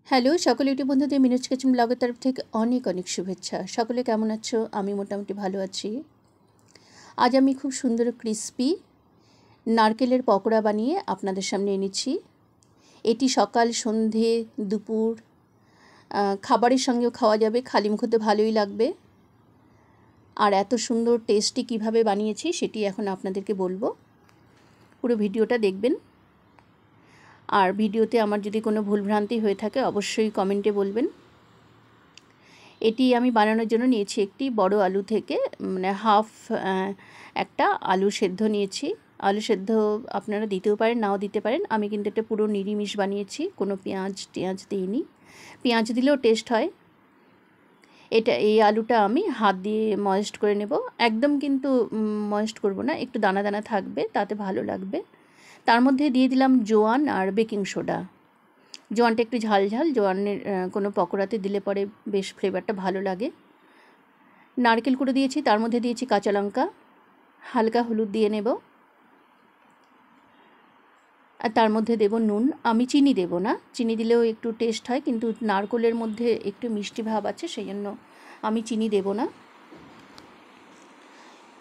Hello সকল YouTube বন্ধুদের মিনুজ kitchen ব্লগের তরফ থেকে অনেক অনেক শুভেচ্ছা। সকলে কেমন আছো? আমি মোটামুটি ভালো আছি। আজ আমি খুব সুন্দর ক্রিস্পি নারকেলের পকোড়া বানিয়ে আপনাদের সামনে এনেছি। এটি সকাল, সন্ধে, দুপুর খাবারের সঙ্গেও খাওয়া যাবে, খালি মুখে ভালোই লাগবে। আর এত সুন্দর টেস্টি কিভাবে বানিয়েছি সেটি এখন আপনাদেরকে বলবো। পুরো ভিডিওটা দেখবেন। আর ভিডিওতে আমার যদি কোনো ভুলভ্রান্তি হয়ে থাকে অবশ্যই কমেন্টে বলবেন। এটি আমি বানানোর জন্য নিয়েছি একটি বড় আলু থেকে মানে হাফ একটা আলু সেদ্ধ নিয়েছি। আলু সেদ্ধ আপনারা দিতেও পারেন, নাও দিতে পারেন। আমি কিন্তু এটা পুরো নিরামিষ বানিয়েছি, কোনো পেঁয়াজ দিইনি। পেঁয়াজ দিলেও টেস্ট হয়। এই আলুটা আমি হাত দিয়ে ময়েস্ট করে নেব। একদম কিন্তু ময়েস্ট করব না, একটু দানা দানা থাকবে, তাতে ভালো লাগবে। তার মধ্যে দিয়ে দিলাম জোয়ান আর বেকিং সোডা। জোয়ানটা একটু ঝাল ঝাল, জোয়ানের কোনো পকোড়াতে দিলে পরে বেশ ফ্লেভারটা ভালো লাগে। নারকেল কুড়ো দিয়েছি, তার মধ্যে দিয়েছি কাঁচা লঙ্কা, হালকা হলুদ দিয়ে নেব। আর তার মধ্যে দেব নুন। আমি চিনি দেব না, চিনি দিলেও একটু টেস্ট হয়, কিন্তু নারকেলের মধ্যে একটু মিষ্টি ভাব আছে, সেই জন্য আমি চিনি দেব না।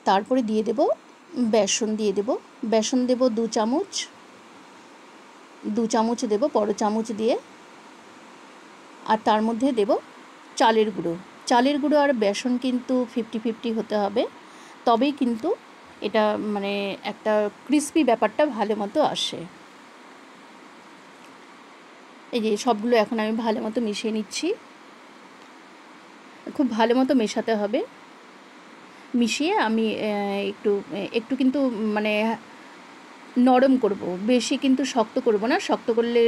তারপরে দিয়ে দেব বেসন, বেসন দেব 2 চামচ, 2 চামচ দেব বড় চামচ দিয়ে। আর তার মধ্যে দেব চালের গুঁড়ো আর বেসন কিন্তু 50-50 হতে হবে, তবেই কিন্তু এটা মানে একটা ক্রিস্পি ব্যাপারটা ভালো মতো আসে। এই যে সবগুলো এখন আমি ভালো মতো মিশিয়ে নিচ্ছি। খুব ভালো মতো মেশাতে হবে। মিশিয়ে আমি একটু কিন্তু মানে নরম করব, বেশি কিন্তু শক্ত করব না। শক্ত করলে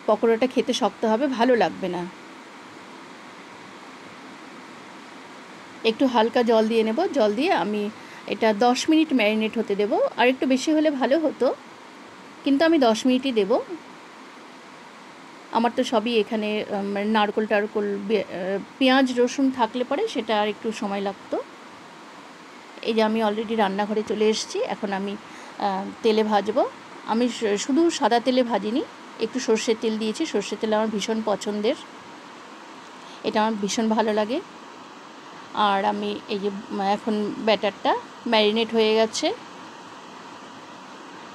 পকোড়াটা খেতে শক্ত হবে, ভালো লাগবে না। একটু হালকা জল দিয়ে নেব। জল দিয়ে আমি এটা 10 মিনিট ম্যারিনেট হতে দেব। আর একটু বেশি হলে ভালো হতো, কিন্তু আমি 10 মিনিটই দেব। আমার তো সবই এখানে নারকোল টারকোল পেঁয়াজ রসুন থাকলে পরে সেটা আর একটু সময় লাগতো। এই যে আমি অলরেডি রান্নাঘরে চলে এসেছি। এখন আমি তেলে ভাজবো। আমি শুধু সাদা তেলে ভাজিনি, একটু সর্ষের তেল দিয়েছি। সর্ষের তেল আমার ভীষণ পছন্দের, এটা আমার ভীষণ ভালো লাগে। আর আমি এই যে এখন ব্যাটারটা ম্যারিনেট হয়ে গেছে,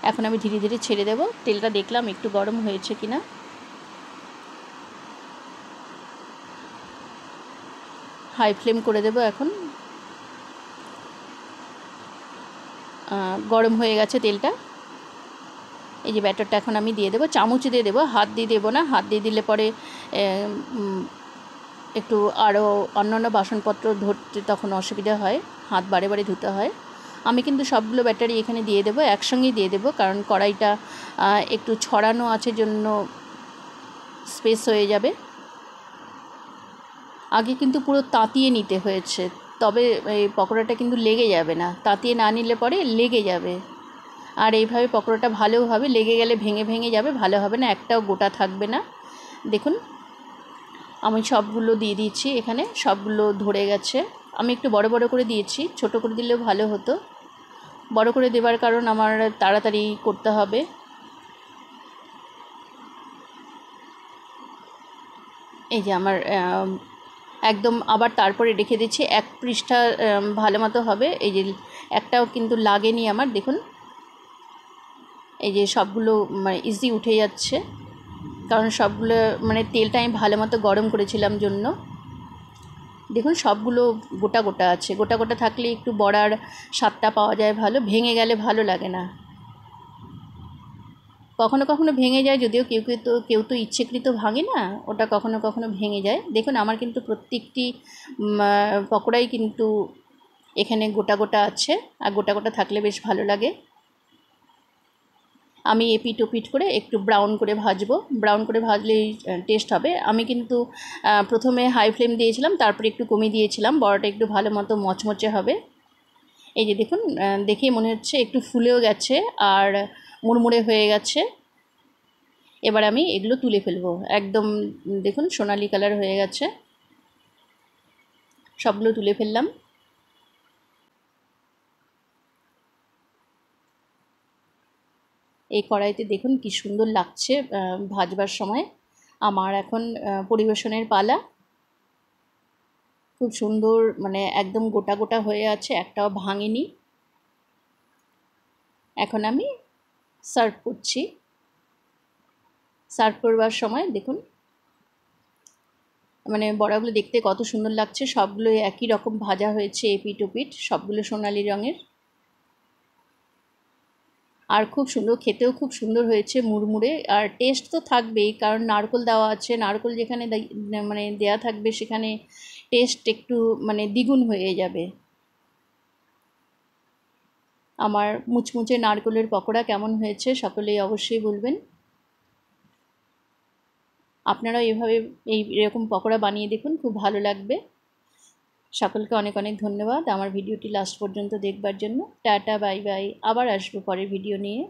এখন আমি ধীরে ধীরে ছেড়ে দেব। তেলটা দেখলাম একটু গরম হয়েছে কিনা। হাই ফ্লেম করে দেব। এখন গরম হয়ে গেছে তেলটা। এই যে ব্যাটারটা এখন আমি দিয়ে দেবো, চামচ দিয়ে দেবো, হাত দিয়ে দেবো না। হাত দিয়ে দিলে পরে একটু আরও অন্যান্য বাসনপত্র ধরতে তখন অসুবিধা হয়, হাত বারে বারে ধুতে হয়। আমি কিন্তু সবগুলো ব্যাটারি এখানে দিয়ে দেবো, একসঙ্গেই দিয়ে দেবো, কারণ কড়াইটা একটু ছড়ানো আছে জন্য স্পেস হয়ে যাবে। আগে কিন্তু পুরো তাতিয়ে নিতে হয়েছে, তবে এই পকোড়াটা কিন্তু লেগে যাবে না। তাতিয়ে না নিলে পরে লেগে যাবে। আর এইভাবে পকোড়াটা ভালো হবে, লেগে গেলে ভেঙে ভেঙে যাবে, ভালো হবে না, একটাও গোটা থাকবে না। দেখুন আমি সবগুলো দিয়ে দিয়েছি, এখানে সবগুলো ধরে গেছে। আমি একটু বড় বড় করে দিয়েছি, ছোট করে দিলেও ভালো হতো। বড় করে দেবার কারণ আমার তাড়াতাড়ি করতে হবে। এই যে আমার একদম আবার তারপরে রেখে দিচ্ছি। 1 পৃষ্ঠা ভালো মতো হবে। এই যে একটাও কিন্তু লাগেনি আমার, দেখুন এই যে সবগুলো মানে ইজি উঠে যাচ্ছে, কারণ সবগুলো মানে তেলটা আমি ভালো মতো গরম করেছিলাম জন্য। দেখুন সবগুলো গোটা গোটা আছে, গোটা গোটা থাকলে একটু বড়ার স্বাদটা পাওয়া যায় ভালো, ভেঙে গেলে ভালো লাগে না। কখনো কখনো ভেঙে যায়, যদিও কেউ তো ইচ্ছেকৃত ভাঙে না, ওটা কখনো কখনো ভেঙে যায়। দেখুন আমার কিন্তু প্রত্যেকটি পকোড়াই কিন্তু এখানে গোটা গোটা আছে, আর গোটা গোটা থাকলে বেশ ভালো লাগে। আমি এপিট ওপিট করে একটু ব্রাউন করে ভাজবো, ব্রাউন করে ভাজলেই টেস্ট হবে। আমি কিন্তু প্রথমে হাই ফ্লেম দিয়েছিলাম, তারপরে একটু কমিয়ে দিয়েছিলাম, বড়াটা একটু ভালো মতো মচমচে হবে। এই যে দেখুন দেখেই মনে হচ্ছে একটু ফুলেও গেছে আর মুড়মুড়ে হয়ে গেছে। এবার আমি এগুলো তুলে ফেলবো। একদম দেখুন সোনালি কালার হয়ে গেছে, সবগুলো তুলে ফেললাম। এই কড়াইতে দেখুন কি সুন্দর লাগছে ভাজবার সময়। আমার এখন পরিবেশনের পালা। খুব সুন্দর, মানে একদম গোটা গোটা হয়ে আছে, একটাও ভাঙেনি। এখন আমি সার্ভ করছি। সার্ভ করবার সময় দেখুন, মানে বড়াগুলো দেখতে কত সুন্দর লাগছে। সবগুলো একই রকম ভাজা হয়েছে, এপিট ওপিট, সবগুলো সোনালি রঙের। আর খুব সুন্দর, খেতেও খুব সুন্দর হয়েছে, মুড়মুড়ে। আর টেস্ট তো থাকবেই, কারণ নারকেল দেওয়া আছে। নারকেল যেখানে মানে দেয়া থাকবে সেখানে টেস্ট একটু মানে দ্বিগুণ হয়ে যাবে। আমার মুচমুচে নারকেলের পকোড়া কেমন হয়েছে সকলেই অবশ্যই বলবেন। আপনারাও এভাবে এরকম পকোড়া বানিয়ে দেখুন, খুব ভালো লাগবে। সকলকে অনেক অনেক ধন্যবাদ আমার ভিডিওটি লাস্ট পর্যন্ত দেখবার জন্য। Tata, bye bye. আবার আসবো পরের ভিডিও নিয়ে।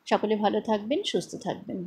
সকলে ভালো থাকবেন, সুস্থ থাকবেন।